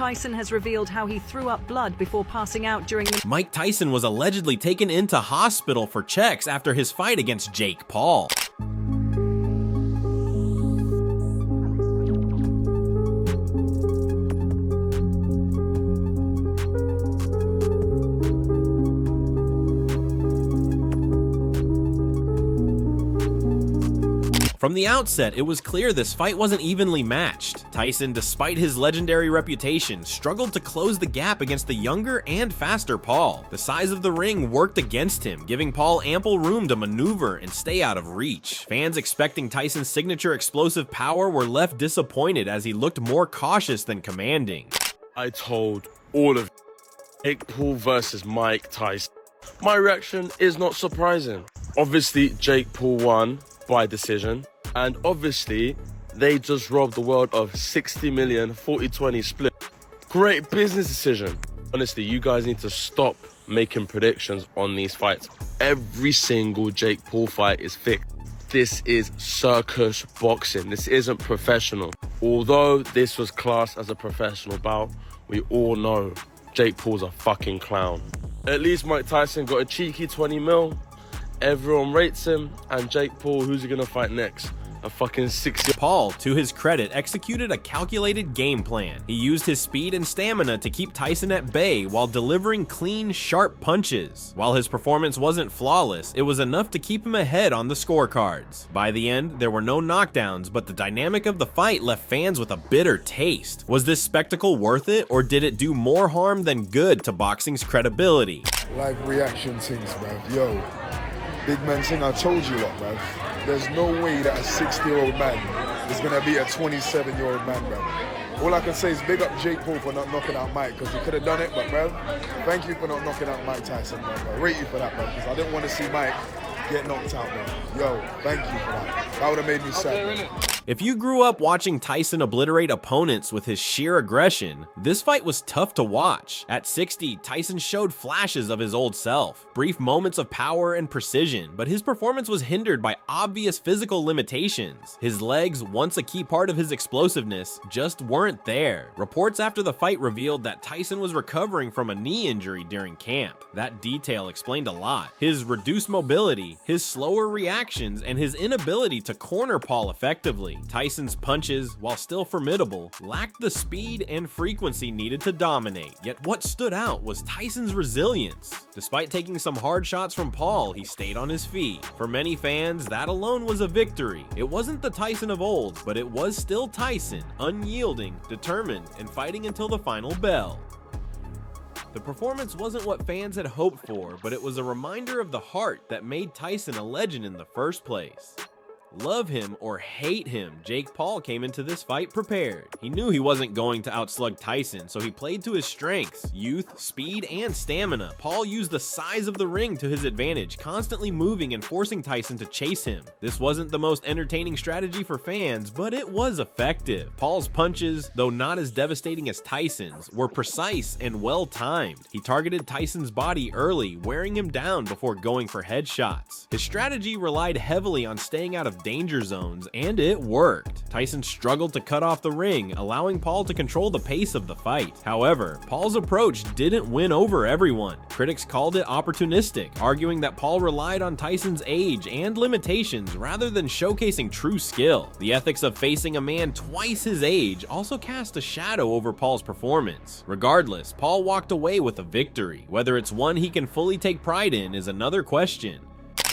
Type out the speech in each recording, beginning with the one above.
Tyson has revealed how he threw up blood before passing out during the... Mike Tyson was allegedly taken into hospital for checks after his fight against Jake Paul. From the outset, it was clear this fight wasn't evenly matched. Tyson, despite his legendary reputation, struggled to close the gap against the younger and faster Paul. The size of the ring worked against him, giving Paul ample room to maneuver and stay out of reach. Fans expecting Tyson's signature explosive power were left disappointed as he looked more cautious than commanding. I told all of Jake Paul versus Mike Tyson. My reaction is not surprising. Obviously, Jake Paul won by decision, and obviously they just robbed the world of 60 million 40-20 split. Great business decision. Honestly, you guys need to stop making predictions on these fights. Every single Jake Paul fight is fixed. This is circus boxing. This isn't professional. Although this was classed as a professional bout, we all know Jake Paul's a fucking clown. At least Mike Tyson got a cheeky 20 mil. Everyone rates him, and Jake Paul, who's he gonna fight next? A fucking 6-year... Paul, to his credit, executed a calculated game plan. He used his speed and stamina to keep Tyson at bay while delivering clean, sharp punches. While his performance wasn't flawless, it was enough to keep him ahead on the scorecards. By the end, there were no knockdowns, but the dynamic of the fight left fans with a bitter taste. Was this spectacle worth it, or did it do more harm than good to boxing's credibility? Like reaction things, bruv. Yo, big man thing, I told you what, bruv. There's no way that a 60-year-old man is gonna be a 27-year-old man, bruv. All I can say is big up Jake Paul for not knocking out Mike, because he could have done it, but bruv, thank you for not knocking out Mike Tyson, bruv. I rate you for that, bruv, because I didn't want to see Mike get knocked out, bruv. Yo, thank you for that. That would have made me sad, bruv. If you grew up watching Tyson obliterate opponents with his sheer aggression, this fight was tough to watch. At 60, Tyson showed flashes of his old self, brief moments of power and precision, but his performance was hindered by obvious physical limitations. His legs, once a key part of his explosiveness, just weren't there. Reports after the fight revealed that Tyson was recovering from a knee injury during camp. That detail explained a lot. His reduced mobility, his slower reactions, and his inability to corner Paul effectively. Tyson's punches, while still formidable, lacked the speed and frequency needed to dominate. Yet what stood out was Tyson's resilience. Despite taking some hard shots from Paul, he stayed on his feet. For many fans, that alone was a victory. It wasn't the Tyson of old, but it was still Tyson, unyielding, determined, and fighting until the final bell. The performance wasn't what fans had hoped for, but it was a reminder of the heart that made Tyson a legend in the first place. Love him or hate him, Jake Paul came into this fight prepared. He knew he wasn't going to outslug Tyson, so he played to his strengths, youth, speed, and stamina. Paul used the size of the ring to his advantage, constantly moving and forcing Tyson to chase him. This wasn't the most entertaining strategy for fans, but it was effective. Paul's punches, though not as devastating as Tyson's, were precise and well-timed. He targeted Tyson's body early, wearing him down before going for headshots. His strategy relied heavily on staying out of danger zones, and it worked. Tyson struggled to cut off the ring, allowing Paul to control the pace of the fight. However, Paul's approach didn't win over everyone. Critics called it opportunistic, arguing that Paul relied on Tyson's age and limitations rather than showcasing true skill. The ethics of facing a man twice his age also cast a shadow over Paul's performance. Regardless, Paul walked away with a victory. Whether it's one he can fully take pride in is another question.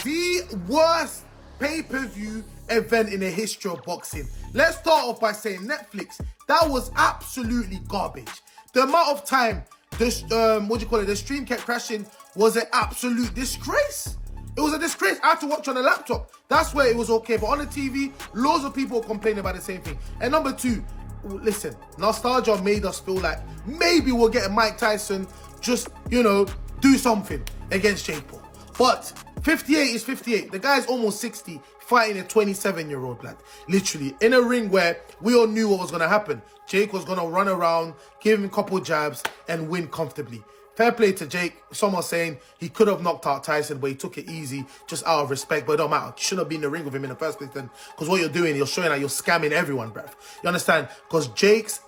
The worst pay-per-view event in the history of boxing. Let's start off by saying Netflix. That was absolutely garbage. The amount of time this the stream kept crashing was an absolute disgrace. It was a disgrace. I had to watch on a laptop. That's where it was okay. But on the TV, loads of people complaining about the same thing. And number two, listen, nostalgia made us feel like maybe we'll get a Mike Tyson just, do something against Jake Paul. But 58 is 58. The guy's almost 60, fighting a 27-year-old lad. Literally, in a ring where we all knew what was going to happen. Jake was going to run around, give him a couple jabs, and win comfortably. Fair play to Jake. Someone saying he could have knocked out Tyson, but he took it easy, just out of respect. But it don't matter. You shouldn't have been in the ring with him in the first place then. Because what you're doing, you're showing that you're scamming everyone, bruv. You understand? Because Jake's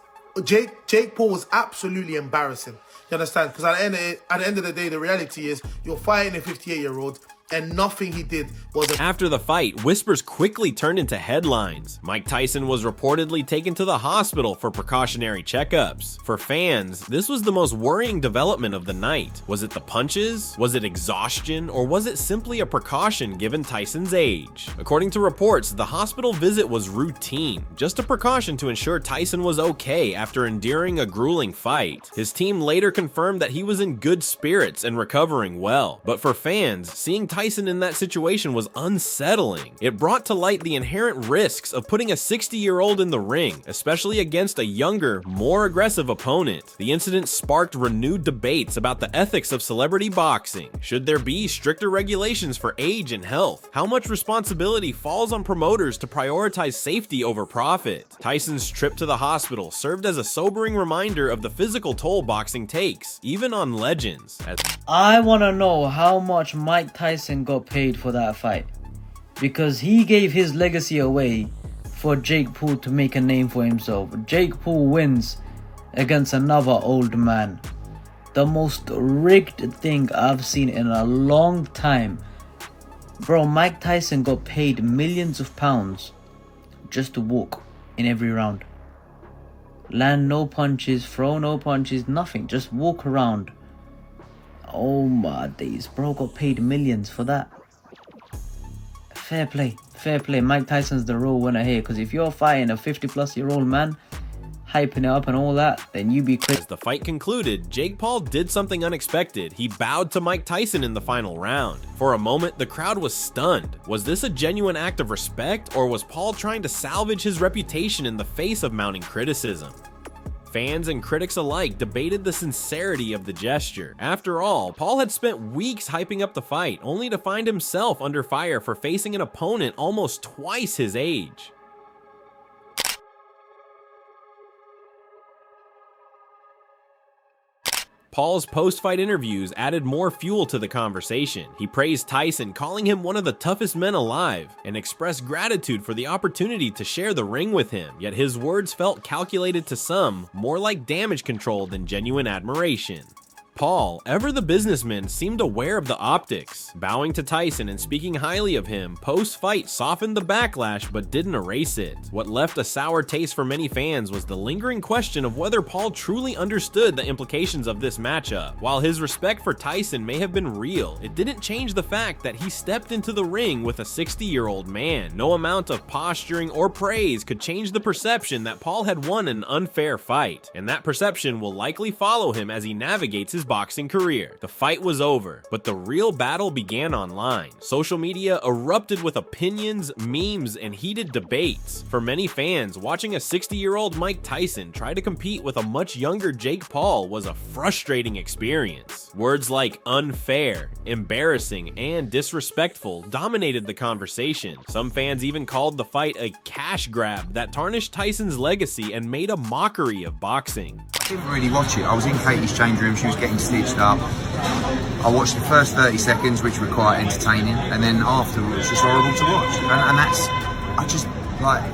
Jake Paul was absolutely embarrassing. You understand? Because at the end of the day, the reality is you're fighting a 58-year-old, and nothing he did was... After the fight, whispers quickly turned into headlines. Mike Tyson was reportedly taken to the hospital for precautionary checkups. For fans, this was the most worrying development of the night. Was it the punches? Was it exhaustion? Or was it simply a precaution given Tyson's age? According to reports, the hospital visit was routine, just a precaution to ensure Tyson was okay after enduring a grueling fight. His team later confirmed that he was in good spirits and recovering well. But for fans, seeing Tyson in that situation was unsettling. It brought to light the inherent risks of putting a 60-year-old in the ring, especially against a younger, more aggressive opponent. The incident sparked renewed debates about the ethics of celebrity boxing. Should there be stricter regulations for age and health? How much responsibility falls on promoters to prioritize safety over profit? Tyson's trip to the hospital served as a sobering reminder of the physical toll boxing takes, even on legends. I want to know how much Mike Tyson got paid for that fight, because he gave his legacy away for Jake Paul to make a name for himself. Jake Paul wins against another old man. The most rigged thing I've seen in a long time. Bro, Mike Tyson got paid millions of pounds just to walk in every round. Land no punches, throw no punches, nothing. Just walk around. Oh my days, bro got paid millions for that. Fair play, fair play. Mike Tyson's the real winner here, because if you're fighting a 50-plus-year-old man, hyping it up and all that, then you be crazy. As the fight concluded, Jake Paul did something unexpected. He bowed to Mike Tyson in the final round. For a moment, the crowd was stunned. Was this a genuine act of respect, or was Paul trying to salvage his reputation in the face of mounting criticism? Fans and critics alike debated the sincerity of the gesture. After all, Paul had spent weeks hyping up the fight, only to find himself under fire for facing an opponent almost twice his age. Paul's post-fight interviews added more fuel to the conversation. He praised Tyson, calling him one of the toughest men alive, and expressed gratitude for the opportunity to share the ring with him, yet his words felt calculated to some, more like damage control than genuine admiration. Paul, ever the businessman, seemed aware of the optics. Bowing to Tyson and speaking highly of him, post-fight softened the backlash but didn't erase it. What left a sour taste for many fans was the lingering question of whether Paul truly understood the implications of this matchup. While his respect for Tyson may have been real, it didn't change the fact that he stepped into the ring with a 60-year-old man. No amount of posturing or praise could change the perception that Paul had won an unfair fight, and that perception will likely follow him as he navigates his boxing career. The fight was over, but the real battle began online. Social media erupted with opinions, memes, and heated debates. For many fans, watching a 60-year-old Mike Tyson try to compete with a much younger Jake Paul was a frustrating experience. Words like unfair, embarrassing, and disrespectful dominated the conversation. Some fans even called the fight a cash grab that tarnished Tyson's legacy and made a mockery of boxing. I didn't really watch it. I was in Katie's change room, she was getting stitched up. I watched the first 30 seconds, which were quite entertaining, and then afterwards it was just horrible to watch. And that's, I just, like,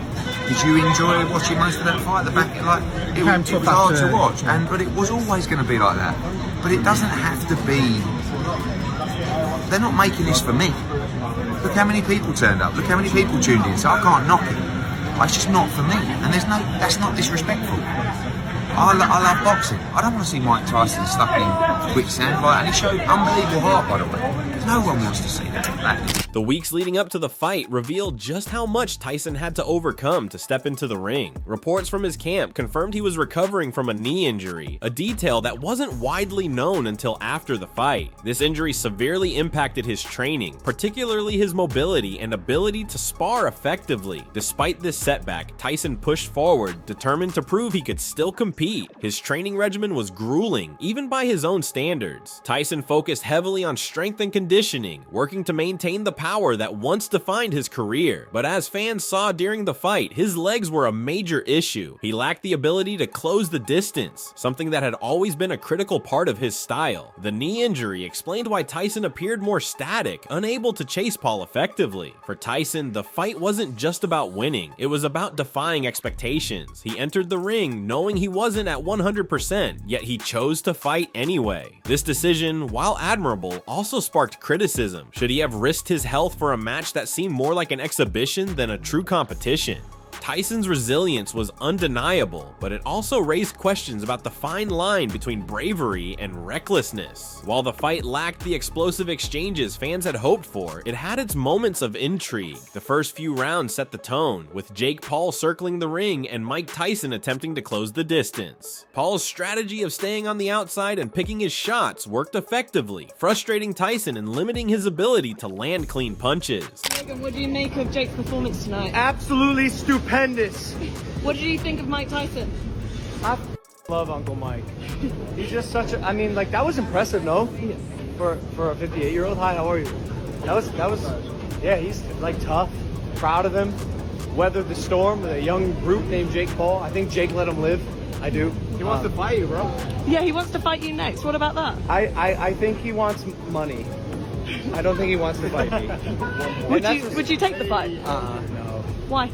did you enjoy watching most of that fight? The back, like, it was hard to watch, but it was always going to be like that. But it doesn't have to be, they're not making this for me. Look how many people turned up, look how many people tuned in, so I can't knock it. It's just not for me, and that's not disrespectful. I love boxing. I don't want to see Mike Tyson stuck in quicksand, and he showed unbelievable heart, by the way. No one wants to see that. The weeks leading up to the fight revealed just how much Tyson had to overcome to step into the ring. Reports from his camp confirmed he was recovering from a knee injury, a detail that wasn't widely known until after the fight. This injury severely impacted his training, particularly his mobility and ability to spar effectively. Despite this setback, Tyson pushed forward, determined to prove he could still compete. His training regimen was grueling, even by his own standards. Tyson focused heavily on strength and conditioning, working to maintain the power that once defined his career. But as fans saw during the fight, his legs were a major issue. He lacked the ability to close the distance, something that had always been a critical part of his style. The knee injury explained why Tyson appeared more static, unable to chase Paul effectively. For Tyson, the fight wasn't just about winning, it was about defying expectations. He entered the ring knowing he wasn't wasn't at 100%, yet he chose to fight anyway. This decision, while admirable, also sparked criticism. Should he have risked his health for a match that seemed more like an exhibition than a true competition? Tyson's resilience was undeniable, but it also raised questions about the fine line between bravery and recklessness. While the fight lacked the explosive exchanges fans had hoped for, it had its moments of intrigue. The first few rounds set the tone, with Jake Paul circling the ring and Mike Tyson attempting to close the distance. Paul's strategy of staying on the outside and picking his shots worked effectively, frustrating Tyson and limiting his ability to land clean punches. Megan, what do you make of Jake's performance tonight? Absolutely stupendous. What did you think of Mike Tyson? I love Uncle Mike. He's just such a, I mean, like, that was impressive, no? For a 58-year-old. Hi, how are you? That was, yeah, he's like tough, proud of him, weathered the storm with a young brute named Jake Paul. I think Jake let him live. I do. He wants to fight you, bro. Yeah, he wants to fight you next. What about that? I think he wants money. I don't think he wants to fight me. Would you take the fight? No. Why?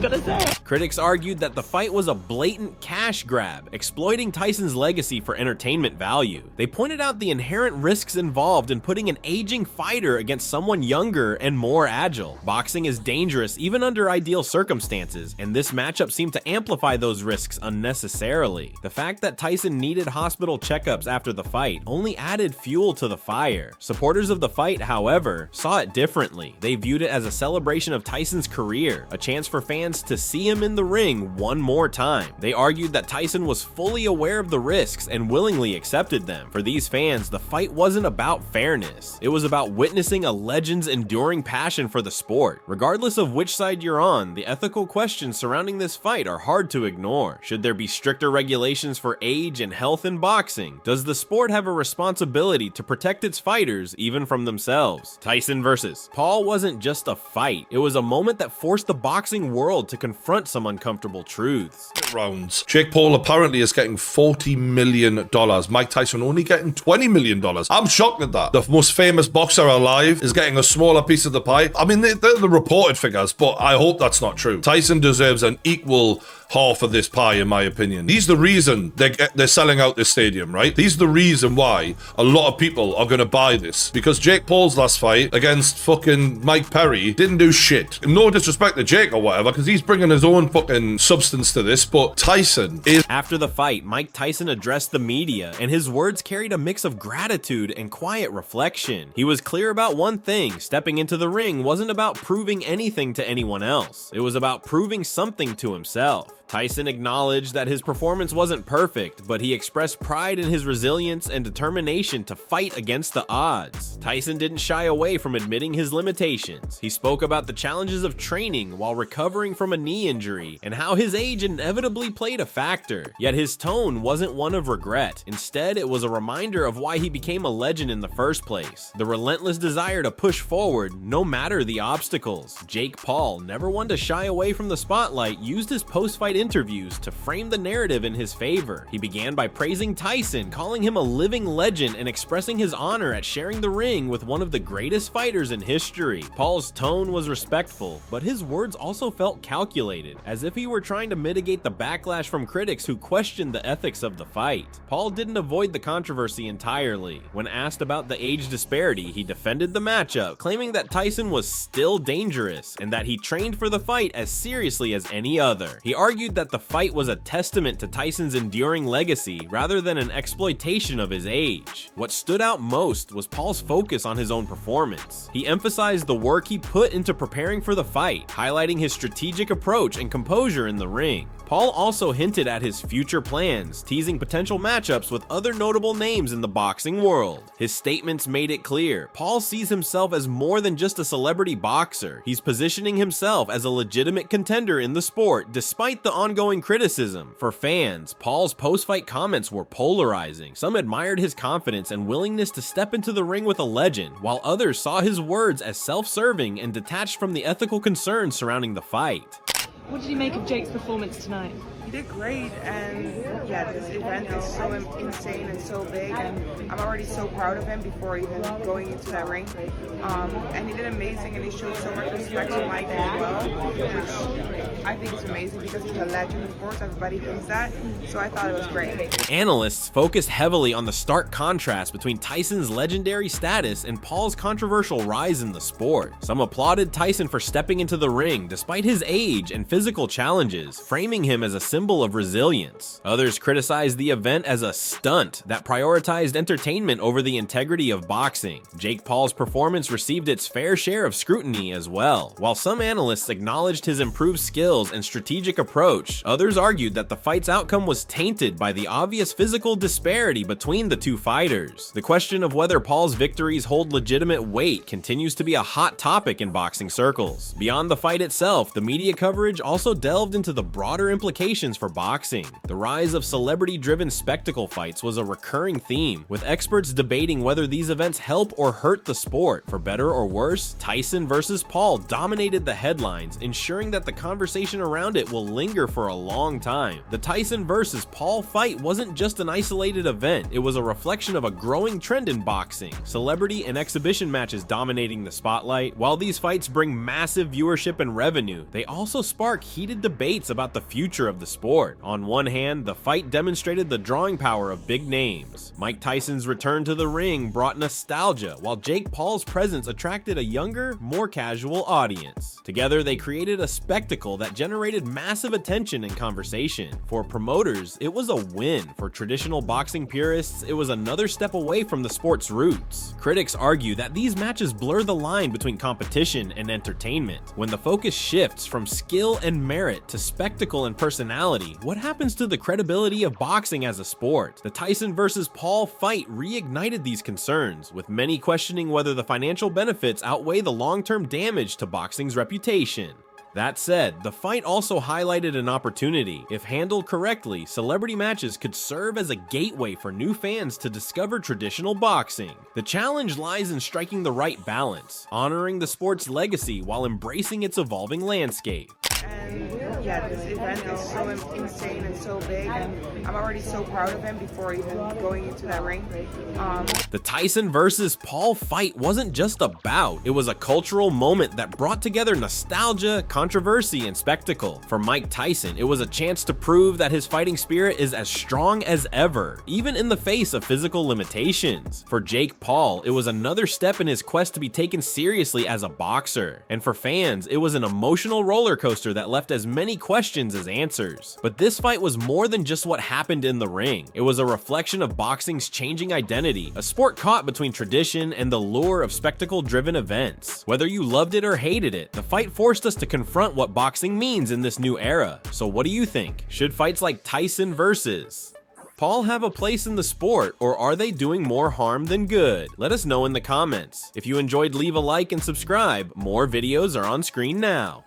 Gotta say it. Critics argued that the fight was a blatant cash grab, exploiting Tyson's legacy for entertainment value. They pointed out the inherent risks involved in putting an aging fighter against someone younger and more agile. Boxing is dangerous even under ideal circumstances, and this matchup seemed to amplify those risks unnecessarily. The fact that Tyson needed hospital checkups after the fight only added fuel to the fire. Supporters of the fight, however, saw it differently. They viewed it as a celebration of Tyson's career, a chance for fans to see him in the ring one more time. They argued that Tyson was fully aware of the risks and willingly accepted them. For these fans, the fight wasn't about fairness. It was about witnessing a legend's enduring passion for the sport. Regardless of which side you're on, the ethical questions surrounding this fight are hard to ignore. Should there be stricter regulations for age and health in boxing? Does the sport have a responsibility to protect its fighters even from themselves? Tyson versus Paul wasn't just a fight. It was a moment that forced the boxing world to confront some uncomfortable truths. Rounds. Jake Paul apparently is getting $40 million. Mike Tyson only getting $20 million. I'm shocked at that. The most famous boxer alive is getting a smaller piece of the pie. I mean, they're the reported figures, but I hope that's not true. Tyson deserves an equal half of this pie, in my opinion. He's the reason they're selling out this stadium, right? He's the reason why a lot of people are going to buy this. Because Jake Paul's last fight against fucking Mike Perry didn't do shit. No disrespect to Jake or whatever, because he's bringing his own fucking substance to this, but Tyson is... After the fight, Mike Tyson addressed the media, and his words carried a mix of gratitude and quiet reflection. He was clear about one thing: stepping into the ring wasn't about proving anything to anyone else. It was about proving something to himself. Tyson acknowledged that his performance wasn't perfect, but he expressed pride in his resilience and determination to fight against the odds. Tyson didn't shy away from admitting his limitations. He spoke about the challenges of training while recovering from a knee injury and how his age inevitably played a factor. Yet his tone wasn't one of regret. Instead, it was a reminder of why he became a legend in the first place: the relentless desire to push forward no matter the obstacles. Jake Paul, never one to shy away from the spotlight, used his post-fight interviews to frame the narrative in his favor. He began by praising Tyson, calling him a living legend and expressing his honor at sharing the ring with one of the greatest fighters in history. Paul's tone was respectful, but his words also felt calculated, as if he were trying to mitigate the backlash from critics who questioned the ethics of the fight. Paul didn't avoid the controversy entirely. When asked about the age disparity, he defended the matchup, claiming that Tyson was still dangerous and that he trained for the fight as seriously as any other. He argued that the fight was a testament to Tyson's enduring legacy rather than an exploitation of his age. What stood out most was Paul's focus on his own performance. He emphasized the work he put into preparing for the fight, highlighting his strategic approach and composure in the ring. Paul also hinted at his future plans, teasing potential matchups with other notable names in the boxing world. His statements made it clear Paul sees himself as more than just a celebrity boxer. He's positioning himself as a legitimate contender in the sport despite the ongoing criticism. For fans, Paul's post-fight comments were polarizing. Some admired his confidence and willingness to step into the ring with a legend, while others saw his words as self-serving and detached from the ethical concerns surrounding the fight. What did you make of Jake's performance tonight? He did great, and yeah, this event is so insane and so big, and I'm already so proud of him before even going into that ring. And he did amazing, and he showed so much respect to Mike as well, which I think is amazing because he's a legend, of course, everybody thinks that, so I thought it was great. Analysts focused heavily on the stark contrast between Tyson's legendary status and Paul's controversial rise in the sport. Some applauded Tyson for stepping into the ring despite his age and physical challenges, framing him as a symbol of resilience. Others criticized the event as a stunt that prioritized entertainment over the integrity of boxing. Jake Paul's performance received its fair share of scrutiny as well. While some analysts acknowledged his improved skills and strategic approach, others argued that the fight's outcome was tainted by the obvious physical disparity between the two fighters. The question of whether Paul's victories hold legitimate weight continues to be a hot topic in boxing circles. Beyond the fight itself, the media coverage also delved into the broader implications for boxing. The rise of celebrity-driven spectacle fights was a recurring theme, with experts debating whether these events help or hurt the sport. For better or worse, Tyson versus Paul dominated the headlines, ensuring that the conversation around it will linger for a long time. The Tyson versus Paul fight wasn't just an isolated event, it was a reflection of a growing trend in boxing. Celebrity and exhibition matches dominating the spotlight. While these fights bring massive viewership and revenue, they also spark heated debates about the future of the sport. On one hand, the fight demonstrated the drawing power of big names. Mike Tyson's return to the ring brought nostalgia, while Jake Paul's presence attracted a younger, more casual audience. Together, they created a spectacle that generated massive attention and conversation. For promoters, it was a win. For traditional boxing purists, it was another step away from the sport's roots. Critics argue that these matches blur the line between competition and entertainment. When the focus shifts from skill and merit to spectacle and personality, what happens to the credibility of boxing as a sport? The Tyson versus Paul fight reignited these concerns, with many questioning whether the financial benefits outweigh the long-term damage to boxing's reputation. That said, the fight also highlighted an opportunity. If handled correctly, celebrity matches could serve as a gateway for new fans to discover traditional boxing. The challenge lies in striking the right balance, honoring the sport's legacy while embracing its evolving landscape. And yeah, this event is so insane and so big, and I'm already so proud of him before even going into that ring. The Tyson versus Paul fight wasn't just a bout, it was a cultural moment that brought together nostalgia, controversy, and spectacle. For Mike Tyson, it was a chance to prove that his fighting spirit is as strong as ever, even in the face of physical limitations. For Jake Paul, it was another step in his quest to be taken seriously as a boxer. And for fans, it was an emotional roller coaster that left as many questions as answers. But this fight was more than just what happened in the ring. It was a reflection of boxing's changing identity, a sport caught between tradition and the lure of spectacle-driven events. Whether you loved it or hated it, the fight forced us to confront what boxing means in this new era. So what do you think? Should fights like Tyson versus Paul have a place in the sport, or are they doing more harm than good? Let us know in the comments. If you enjoyed, leave a like and subscribe. More videos are on screen now.